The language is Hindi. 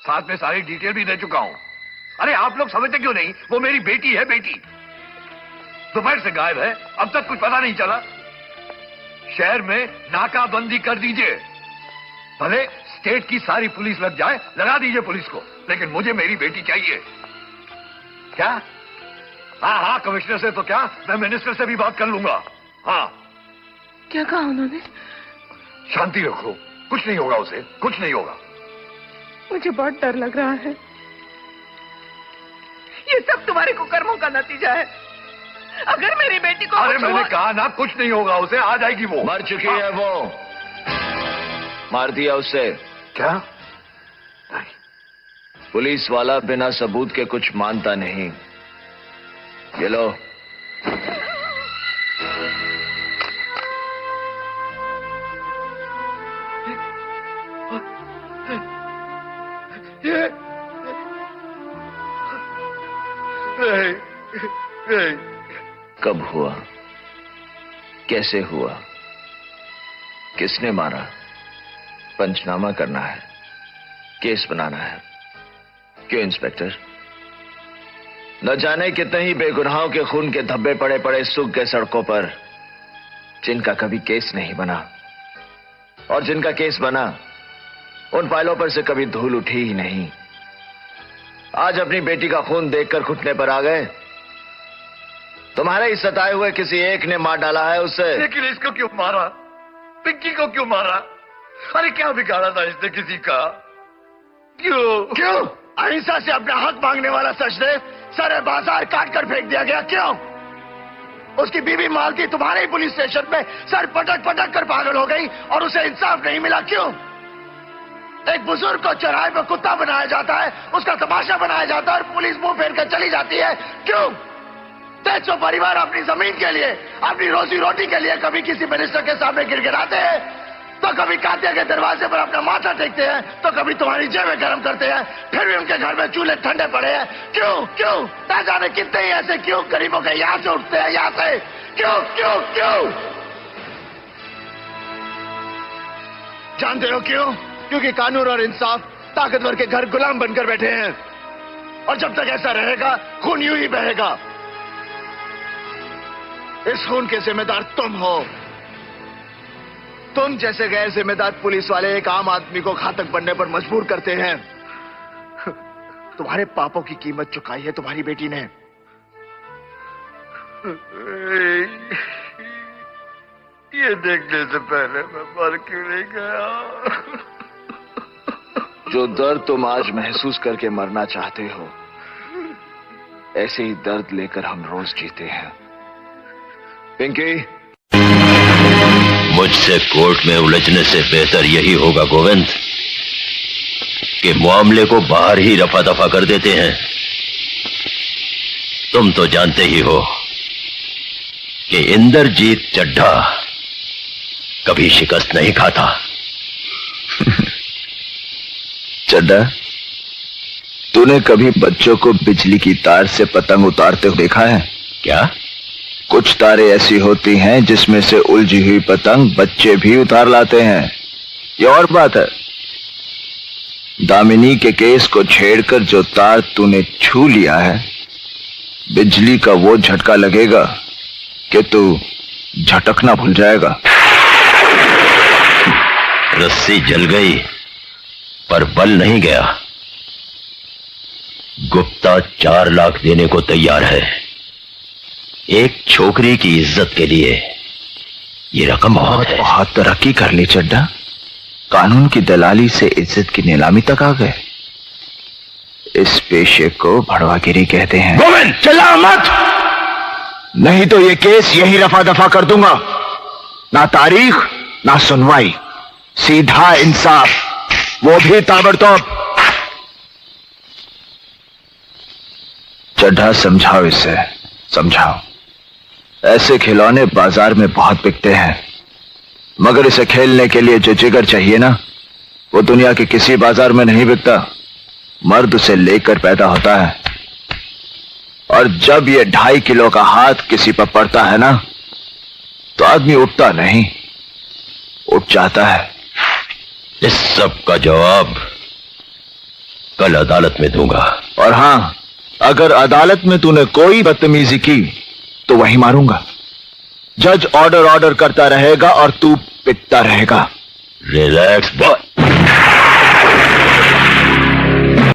साथ में सारी डिटेल भी दे चुका हूं। अरे आप लोग समझते क्यों नहीं? वो मेरी बेटी है, बेटी। दोपहर से गायब है, अब तक कुछ पता नहीं चला। शहर में नाकाबंदी कर दीजिए। भले स्टेट की सारी पुलिस लग जाए, लगा दीजिए पुलिस को, लेकिन मुझे मेरी बेटी चाहिए। क्या? हाँ, कमिश्नर से तो क्या, मैं मिनिस्टर से भी बात कर लूंगा। हाँ। क्या कहा उन्होंने? शांति रखो, कुछ नहीं होगा उसे, कुछ नहीं होगा। मुझे बहुत डर लग रहा है। ये सब तुम्हारे कुकर्मों का नतीजा है। अगर मेरी बेटी को... अरे मैंने कहा ना, कुछ नहीं होगा उसे, आ जाएगी वो। मर चुकी है वो, मार दिया उसे। क्या? पुलिस वाला बिना सबूत के कुछ मानता नहीं। ये लो। नहीं। कब हुआ, कैसे हुआ, किसने मारा, पंचनामा करना है, केस बनाना है। क्यों इंस्पेक्टर? न जाने कितने ही बेगुनाहों के खून के धब्बे पड़े पड़े सूख गए सड़कों पर, जिनका कभी केस नहीं बना, और जिनका केस बना उन फाइलों पर से कभी धूल उठी ही नहीं। आज अपनी बेटी का खून देखकर घुटने पर आ गए। तुम्हारे ही सताए हुए किसी एक ने मार डाला है उसे। लेकिन इसको क्यों मारा? पिंकी को क्यों मारा? अरे क्या बिगाड़ा था इसने किसी का? क्यों? अहिंसा से अपना हक मांगने वाला सचदेव सारे बाजार काट कर फेंक दिया गया। क्यों? उसकी बीवी मालती तुम्हारे ही पुलिस स्टेशन में सर पटक पटक कर पागल हो गई और उसे इंसाफ नहीं मिला। क्यों? एक बुजुर्ग को चौराहे पर कुत्ता बनाया जाता है, उसका तमाशा बनाया जाता है और पुलिस मुंह फेर कर चली जाती है। क्यों? 300 परिवार अपनी जमीन के लिए, अपनी रोजी रोटी के लिए कभी किसी मिनिस्टर के सामने गिड़गिड़ाते हैं, तो कभी कातिया के दरवाजे पर अपना माथा टेकते हैं, तो कभी तुम्हारी जेबें गर्म करते हैं, फिर भी उनके घर में चूल्हे ठंडे पड़े हैं। क्यों? क्यों? ना जाने कितने ही ऐसे क्यों गरीबों के यहां से उठते हैं, यहां से। क्यों? क्यों? क्यों? जानते हो क्यों? क्योंकि कानून और इंसाफ ताकतवर के घर गुलाम बनकर बैठे हैं, और जब तक ऐसा रहेगा खून यूं ही बहेगा। इस खून के जिम्मेदार तुम हो। तुम जैसे गैर जिम्मेदार पुलिस वाले एक आम आदमी को घातक बनने पर मजबूर करते हैं। तुम्हारे पापों की कीमत चुकाई है तुम्हारी बेटी ने। ये देखने से पहले मैं मर क्यों नहीं गया? जो दर्द तुम आज महसूस करके मरना चाहते हो, ऐसे ही दर्द लेकर हम रोज जीते हैं। पिंकी, मुझसे कोर्ट में उलझने से बेहतर यही होगा गोविंद कि मामले को बाहर ही रफा दफा कर देते हैं। तुम तो जानते ही हो कि इंद्रजीत चड्ढा कभी शिकस्त नहीं खाता। चड्ढा, तूने कभी बच्चों को बिजली की तार से पतंग उतारते हुए देखा है क्या? कुछ तारें ऐसी होती हैं जिसमें से उलझी हुई पतंग बच्चे भी उतार लाते हैं। ये और बात है, दामिनी के केस को छेड़कर जो तार तूने छू लिया है, बिजली का वो झटका लगेगा कि तू झटकना भूल जाएगा। रस्सी जल गई पर बल नहीं गया। गुप्ता 4 लाख देने को तैयार है एक छोकरी की इज्जत के लिए। ये रकम बहुत तरक्की कर ली चड्ढा। कानून की दलाली से इज्जत की नीलामी तक आ गए। इस पेशे को भड़वागिरी कहते हैं। गोविंद, चिल्ला मत, नहीं तो ये केस यही रफा दफा कर दूंगा। ना तारीख ना सुनवाई, सीधा इंसाफ, वो भी ताबड़तोड़। चड्ढा, समझाओ इसे, समझाओ। ऐसे खिलौने बाजार में बहुत बिकते हैं, मगर इसे खेलने के लिए जो जिगर चाहिए ना, वो दुनिया के किसी बाजार में नहीं बिकता। मर्द उसे लेकर पैदा होता है, और जब ये 2.5 किलो का हाथ किसी पर पड़ता है ना, तो आदमी उठता नहीं, उठ जाता है। इस सब का जवाब कल अदालत में दूंगा। और हां, अगर अदालत में तूने कोई बदतमीजी की तो वहीं मारूंगा। जज ऑर्डर करता रहेगा और तू पिटता रहेगा। Relax boy.